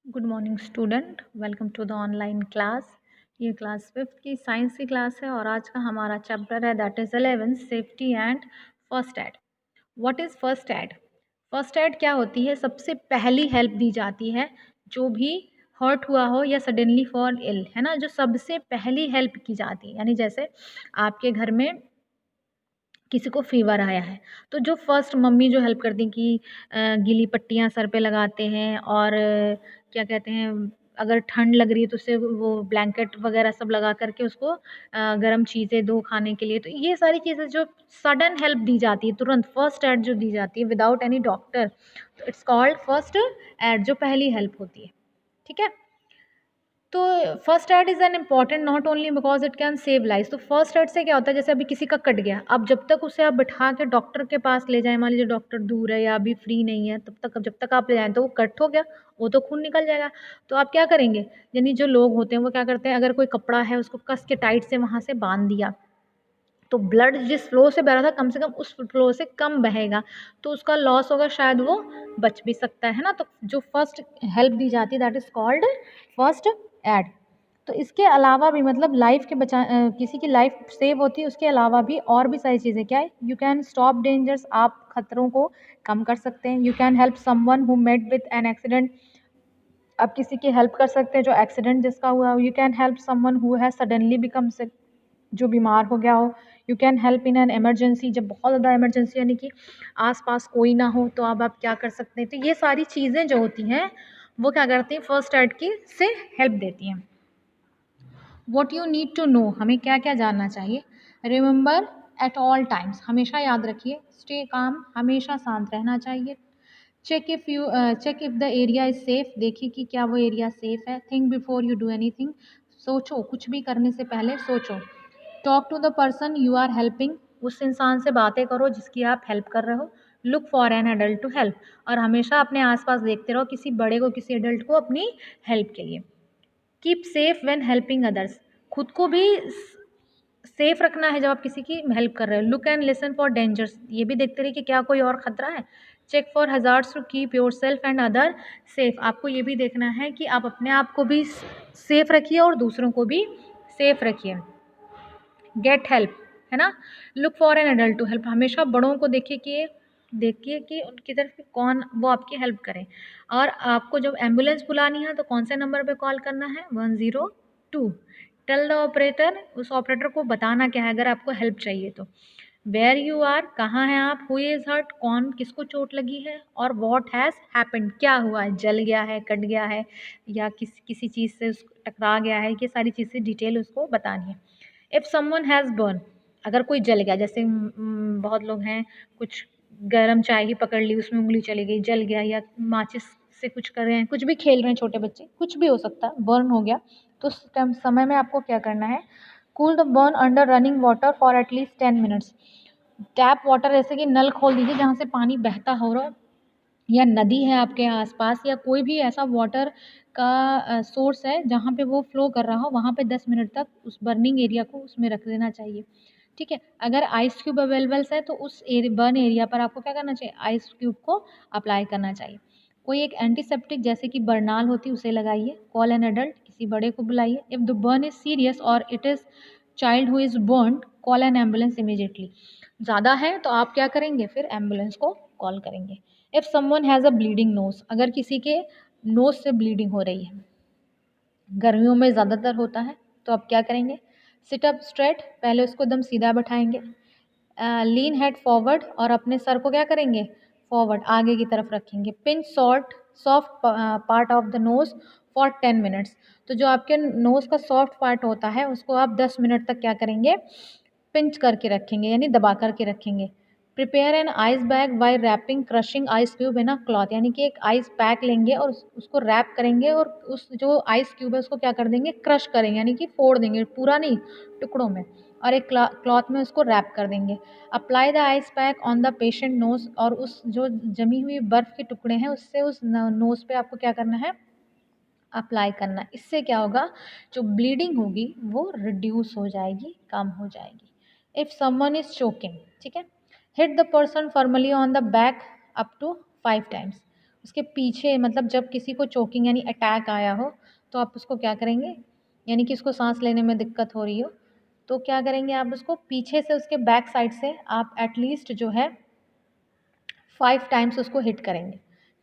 Good morning student, welcome to the online class. ये class 5th की science की class है और आज का हमारा चैप्टर है that is 11 safety and first aid. What is first aid? First aid क्या होती है? सबसे पहली हेल्प दी जाती है जो भी हर्ट हुआ हो या सडनली फॉल इल, है ना, जो सबसे पहली हेल्प की जाती है। यानी जैसे आपके घर में किसी को फीवर आया है तो जो फर्स्ट मम्मी जो हेल्प करती हैं कि गीली पट्टियाँ सर पे लगाते हैं और क्या कहते हैं, अगर ठंड लग रही है तो उसे वो ब्लैंकेट वगैरह सब लगा करके उसको गर्म चीज़ें दो खाने के लिए। तो ये सारी चीज़ें जो सडन हेल्प दी जाती है, तुरंत फर्स्ट एड जो दी जाती है विदाउट एनी डॉक्टर, तो इट्स कॉल्ड फर्स्ट एड, जो पहली हेल्प होती है। ठीक है, तो first aid is an important not only because it can save life. तो फर्स्ट एड से क्या होता है, जैसे अभी किसी का कट गया, अब जब तक उसे आप बिठा के डॉक्टर के पास ले जाएं, मान लीजिए डॉक्टर दूर है या अभी फ्री नहीं है, तब तक जब तक आप ले जाएं तो वो कट हो गया, वो तो खून निकल जाएगा। तो आप क्या करेंगे, यानी जो लोग होते हैं वो क्या करते हैं, अगर कोई कपड़ा है उसको कस के टाइट से वहाँ से बांध दिया, तो ब्लड जिस फ्लो से बह रहा था कम से कम उस फ्लो से कम बहेगा, तो उसका लॉस होगा, शायद वो बच भी सकता है ना। तो जो फर्स्ट हेल्प दी जाती है that is called first aid. तो इसके अलावा भी मतलब लाइफ के किसी की लाइफ सेव होती है, उसके अलावा भी और भी सारी चीज़ें क्या है, यू कैन स्टॉप डेंजर्स, आप खतरों को कम कर सकते हैं। You can help someone who met with an accident, आप किसी की हेल्प कर सकते हैं जो एक्सीडेंट जिसका हुआ हो। You can help someone who has suddenly become सिक, जो बीमार हो गया हो। You can help in an emergency, जब बहुत ज़्यादा इमरजेंसी यानी कि आसपास कोई ना हो तो अब आप क्या कर सकते हैं। तो ये सारी चीज़ें जो होती हैं वो क्या करती हैं, फर्स्ट एड की से हेल्प देती हैं। What you need to know, हमें क्या क्या जानना चाहिए। रिमेंबर एट ऑल टाइम्स, हमेशा याद रखिए। स्टे काम, हमेशा शांत रहना चाहिए। Check if the area is safe, देखिए कि क्या वो एरिया सेफ़ है। Think before you do anything, सोचो, कुछ भी करने से पहले सोचो। Talk to the person you are helping, उस इंसान से बातें करो जिसकी आप हेल्प कर रहे हो। Look for an adult to help, और हमेशा अपने आसपास देखते रहो किसी बड़े को, किसी एडल्ट को अपनी हेल्प के लिए। Keep safe when helping others, खुद को भी सेफ रखना है जब आप किसी की हेल्प कर रहे हो। Look and listen for dangers, ये भी देखते रहिए कि क्या कोई और खतरा है। Check for hazards to keep yourself and other safe, आपको ये भी देखना है कि आप अपने आप को भी सेफ रखिए और दूसरों को भी सेफ रखिए। गेट हेल्प, है ना। Look for an adult to help, हमेशा बड़ों को देखिए कि उनकी तरफ कौन वो आपकी हेल्प करें। और आपको जब एम्बुलेंस बुलानी है तो कौन से नंबर पे कॉल करना है, 102। टेल द ऑपरेटर, उस ऑपरेटर को बताना क्या है अगर आपको हेल्प चाहिए तो। वेयर यू आर, कहाँ हैं आप। हु इज़ हर्ट, कौन किसको चोट लगी है। और वॉट हैज़ हैपेंड, क्या हुआ है, जल गया है, कट गया है या किसी चीज़ से टकरा गया है, ये सारी चीज़ें डिटेल उसको बतानी है। इफ़ समवन हैज़ बर्न, अगर कोई जल गया, जैसे बहुत लोग हैं, कुछ गर्म चाय ही पकड़ ली, उसमें उंगली चली गई, जल गया, या माचिस से कुछ कर रहे हैं, कुछ भी खेल रहे हैं छोटे बच्चे, कुछ भी हो सकता है, बर्न हो गया, तो उस टाइम समय में आपको क्या करना है, cool the burn under running water for at least 10 minutes. Tap water, जैसे कि नल खोल दीजिए जहाँ से पानी बहता हो रहा, या नदी है आपके आसपास, या कोई भी ऐसा वाटर का सोर्स है जहाँ पे वो फ्लो कर रहा हो, वहाँ पे 10 मिनट तक उस बर्निंग एरिया को उसमें रख देना चाहिए। ठीक है, अगर आइस क्यूब अवेलेबल्स है तो उस बर्न एरिया पर आपको क्या करना चाहिए, आइस क्यूब को अप्लाई करना चाहिए। कोई एक एंटीसेप्टिक जैसे कि बर्नाल होती है उसे लगाइए। कॉल एन एडल्ट, किसी बड़े को बुलाइए। If the burn is serious और it is child who is burn, call an ambulance immediately. ज़्यादा है तो आप क्या करेंगे, फिर एम्बुलेंस को कॉल करेंगे। If someone has a bleeding nose, अगर किसी के नोज़ से ब्लीडिंग हो रही है, गर्मियों में ज़्यादातर होता है, तो आप क्या करेंगे, सिट अप स्ट्रेट, पहले उसको एकदम सीधा बैठाएंगे। लीन हेड फॉरवर्ड, और अपने सर को क्या करेंगे, फॉरवर्ड आगे की तरफ रखेंगे। Pinch soft part of the nose for 10 minutes, तो जो आपके नोज़ का सॉफ्ट पार्ट होता है उसको आप 10 मिनट तक क्या करेंगे, पिंच करके रखेंगे, यानी दबा करके रखेंगे। Prepare an ice bag by wrapping crushing ice cube in a cloth, यानी कि एक आइस पैक लेंगे और उसको रैप करेंगे और उस जो आइस क्यूब है उसको क्या कर देंगे, क्रश करेंगे, यानी कि फोड़ देंगे, पूरा नहीं, टुकड़ों में, और एक क्लॉथ में उसको रैप कर देंगे। Apply the ice pack on the patient nose, और उस जो जमी हुई बर्फ़ के टुकड़े हैं उससे उस नोज़ पे आपको क्या करना है, अप्लाई करना। इससे क्या होगा, जो ब्लीडिंग होगी वो रिड्यूस हो जाएगी, कम हो जाएगी। इफ़ समवन इज़ चोकिंग, ठीक है, hit the person formally on the back up to 5 times, उसके पीछे, मतलब जब किसी को चोकिंग यानी अटैक आया हो तो आप उसको क्या करेंगे, यानी कि उसको सांस लेने में दिक्कत हो रही हो तो क्या करेंगे, आप उसको पीछे से उसके बैक साइड से आप एटलीस्ट जो है 5 टाइम्स उसको हिट करेंगे।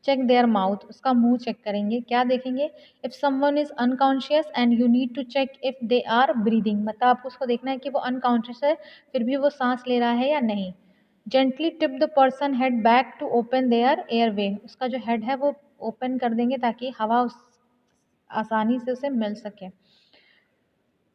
चेक देयर माउथ, उसका मुंह चेक करेंगे, क्या देखेंगे, if someone is unconscious and you need to check if they are breathing, मतलब आपको उसको देखना है कि वो अनकॉन्शियस है फिर भी वो सांस ले रहा है या नहीं। Gently tip the person head back to open their airway, उसका जो हेड है वो ओपन कर देंगे ताकि हवा उस आसानी से उसे मिल सके।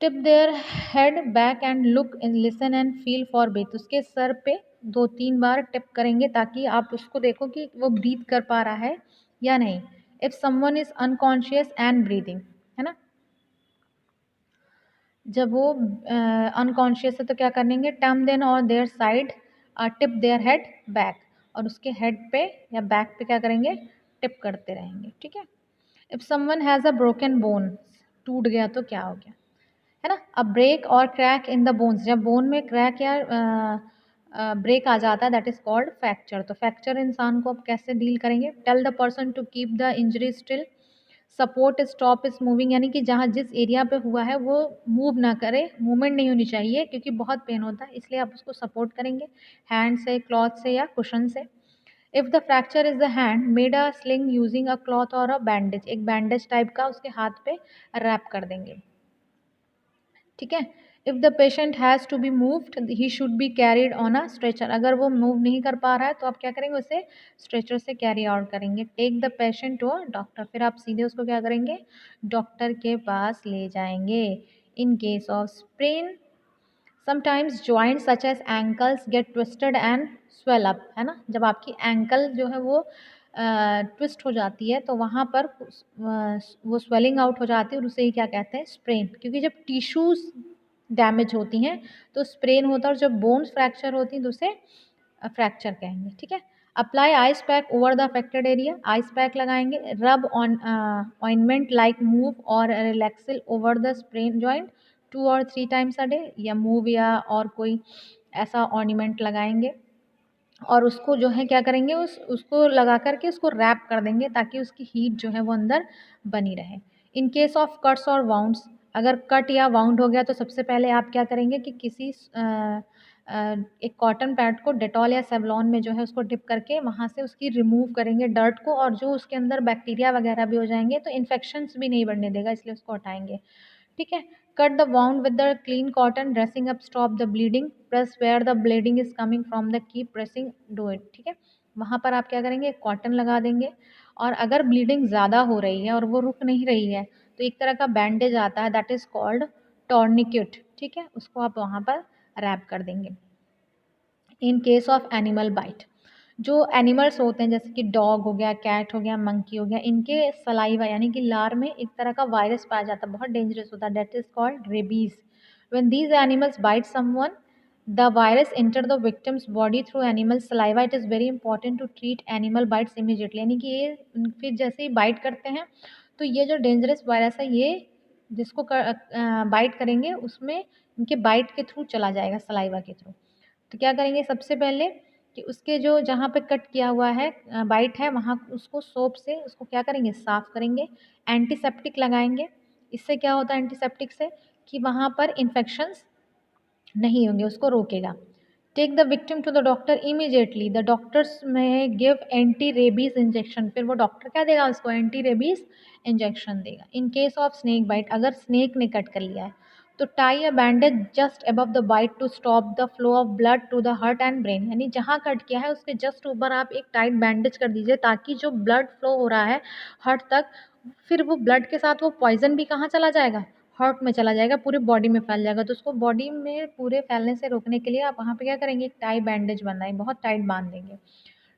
Tip their head back and look and listen and feel for breath, उसके सर पे 2-3 बार टिप करेंगे ताकि आप उसको देखो कि वो ब्रीथ कर पा रहा है या नहीं। If someone is unconscious and breathing, है ना, जब वो अनकॉन्शियस है तो क्या करेंगे, टर्म देन और their side, tip their head back, और उसके हेड पे या बैक पे क्या करेंगे, टिप करते रहेंगे, ठीक है। If someone has a broken bone, टूट गया तो क्या हो गया, है ना। अब ब्रेक और क्रैक इन द बोन्स, जब बोन में क्रैक या ब्रेक आ जाता है दैट इज कॉल्ड फ्रैक्चर। तो फ्रैक्चर इंसान को अब कैसे डील करेंगे, tell the person to keep the injury still, support stop is moving, यानी कि जहाँ जिस एरिया पे हुआ है वो मूव ना करे, मूवमेंट नहीं होनी चाहिए क्योंकि बहुत पेन होता है, इसलिए आप उसको सपोर्ट करेंगे हैंड से, क्लॉथ से या कुशन से। If the fracture is the hand, made a sling using a cloth और अ बैंडेज, एक बैंडेज टाइप का उसके हाथ पे रैप कर देंगे, ठीक है। If the patient has to be moved he should be carried on a stretcher, अगर वो मूव नहीं कर पा रहा है तो आप क्या करेंगे, उसे स्ट्रेचर से कैरी आउट करेंगे। Take the patient to a doctor, फिर आप सीधे उसको क्या करेंगे, डॉक्टर के पास ले जाएंगे। In case of sprain, sometimes joint such as ankles get twisted and swell up, है ना, जब आपकी एंकल जो है वो ट्विस्ट हो जाती है तो वहाँ पर वो स्वेलिंग आउट हो जाती है और उसे ही क्या कहते हैं, स्प्रेन, क्योंकि जब टिश्यूज डैमेज होती हैं तो स्प्रेन होता है, और जब बोन्स फ्रैक्चर होती हैं तो उसे फ्रैक्चर कहेंगे, ठीक है। Apply ice pack over the affected area, ice pack लगाएंगे। Rub on ointment like Moov और Relaxyl over the sprain joint 2 और 3 टाइम्स अ डे, या मूव या और कोई ऐसा ऑर्नामेंट लगाएंगे और उसको जो है क्या करेंगे, उसको लगा करके उसको रैप कर देंगे ताकि उसकी हीट जो है वो अंदर बनी रहे। इन केस ऑफ कट्स और वाउंड्स, अगर कट या वाउंड हो गया तो सबसे पहले आप क्या करेंगे कि किसी एक कॉटन पैड को डेटॉल या सेवलॉन में जो है उसको डिप करके वहाँ से उसकी रिमूव करेंगे डर्ट को, और जो उसके अंदर बैक्टीरिया वगैरह भी हो जाएंगे तो इन्फेक्शंस भी नहीं बढ़ने देगा, इसलिए उसको हटाएंगे, ठीक है। Cut the wound with the clean cotton, dressing up stop the bleeding, press where the bleeding is coming from the keep pressing do it, ठीक है। वहाँ पर आप क्या करेंगे, कॉटन लगा देंगे, और अगर ब्लीडिंग ज़्यादा हो रही है और वो रुक नहीं रही है तो एक तरह का बैंडेज आता है दैट इज़ कॉल्ड टॉर्निक्यूट, ठीक है, उसको आप वहाँ पर रैप कर देंगे। In case of animal bite, जो एनिमल्स होते हैं जैसे कि डॉग हो गया, कैट हो गया, मंकी हो गया, इनके सलाइवा यानी कि लार में एक तरह का वायरस पाया जाता है, बहुत डेंजरस होता है, that is called rabies. When these animals bite someone, the virus enter the victims body through animal saliva, it is very important to treat animal bites immediately, यानी कि ये फिर जैसे ही बाइट करते हैं तो ये जो डेंजरस वायरस है ये जिसको बाइट करेंगे उसमें इनके बाइट के थ्रू चला जाएगा, सलाइवा के थ्रू। तो क्या करेंगे सबसे पहले कि उसके जो जहाँ पे कट किया हुआ है बाइट है वहाँ उसको सोप से उसको क्या करेंगे, साफ़ करेंगे। एंटीसेप्टिक लगाएंगे, इससे क्या होता है एंटीसेप्टिक से कि वहाँ पर इन्फेक्शंस नहीं होंगे, उसको रोकेगा। Take the victim to the doctor immediately, the doctors may give anti rabies injection, फिर वो डॉक्टर क्या देगा उसको, एंटी रेबीज इंजेक्शन देगा। In case of snake bite, अगर स्नेक ने कट कर लिया है तो tie a bandage just above the bite to stop the flow of blood to the heart and brain, यानी जहाँ कट किया है उसके जस्ट ऊपर आप एक टाइट बैंडेज कर दीजिए ताकि जो ब्लड फ्लो हो रहा है हार्ट तक, फिर वो ब्लड के साथ वो पॉइजन भी कहाँ चला जाएगा, हार्ट में चला जाएगा, पूरी बॉडी में फैल जाएगा। तो उसको बॉडी में पूरे फैलने से रोकने के लिए आप वहाँ पे क्या करेंगे, एक टाई बैंडेज बनाएं, बहुत टाइट बांध देंगे।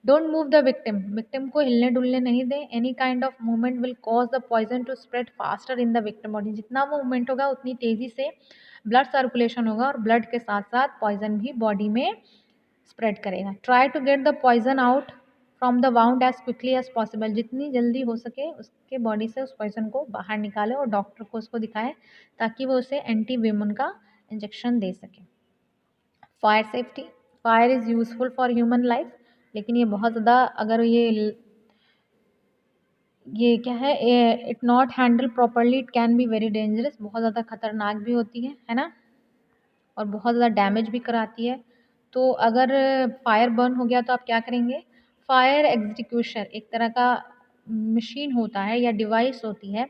Don't move the victim, victim को हिलने डुलने नहीं दें। Any kind of movement will cause the poison to spread faster in the victim body, जितना वो मूवमेंट होगा उतनी तेज़ी से ब्लड सर्कुलेशन होगा और ब्लड के साथ साथ पॉइजन भी बॉडी में स्प्रेड करेगा। Try to get the poison out from the wound as quickly as possible, जितनी जल्दी हो सके उसके बॉडी से उस पॉइजन को बाहर निकाले और डॉक्टर को उसको दिखाएं ताकि वो उसे एंटी वेमन का इंजेक्शन दे सके। Fire safety, fire is useful for human life, लेकिन ये बहुत ज़्यादा अगर ये ये क्या है, it not handle properly it can be very dangerous, बहुत ज़्यादा खतरनाक भी होती है ना, और बहुत ज़्यादा डैमेज भी कराती है। तो अगर फायर बर्न हो गया तो आप क्या करेंगे? फायर एग्जीक्यूशन एक तरह का मशीन होता है या डिवाइस होती है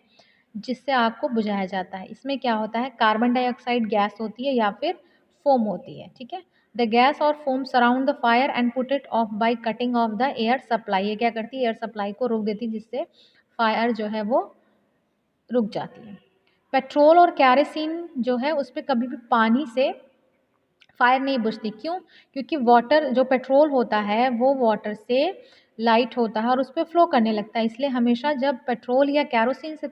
जिससे आग को बुझाया जाता है। इसमें क्या होता है, कार्बन डाइऑक्साइड गैस होती है या फिर फोम होती है, ठीक है। द गैस और foam surround the fire and put it of by cutting of the air supply. ये क्या करती है, एयर सप्लाई को रोक देती है, जिससे फायर जो है वो रुक जाती है। पेट्रोल और कैरोसिन जो है उस पे कभी भी पानी से फायर नहीं बुझती। क्यों? क्योंकि वाटर जो पेट्रोल होता है वो वाटर से लाइट होता है और उस पे फ्लो करने लगता है, इसलिए हमेशा जब पेट्रोल या कैरोसिन से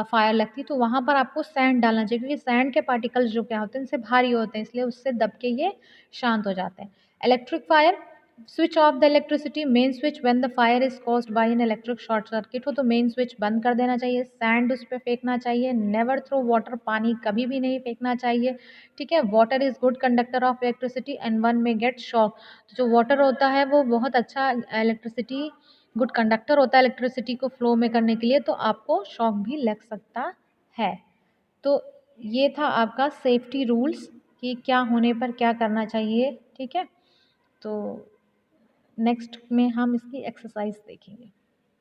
फायर लगती है तो वहाँ पर आपको सैंड डालना चाहिए, क्योंकि सैंड के पार्टिकल्स जो क्या होते हैं इनसे भारी होते हैं, इसलिए उससे दब के ये शांत हो जाते हैं। Electric fire, switch off the electricity, main switch when the fire is caused by an electric short circuit हो तो मेन स्विच बंद कर देना चाहिए। सैंड उस पर फेंकना चाहिए, नेवर थ्रो वाटर, पानी कभी भी नहीं फेंकना चाहिए, ठीक है। Water is good conductor of electricity and one में गेट शॉक। तो जो वाटर होता है वो बहुत अच्छा इलेक्ट्रिसिटी गुड कंडक्टर होता है इलेक्ट्रिसिटी को फ्लो में करने के लिए, तो आपको शॉक भी लग सकता है। तो ये था आपका सेफ्टी रूल्स कि क्या होने पर क्या करना चाहिए, ठीक है। तो नेक्स्ट में हम इसकी एक्सरसाइज देखेंगे।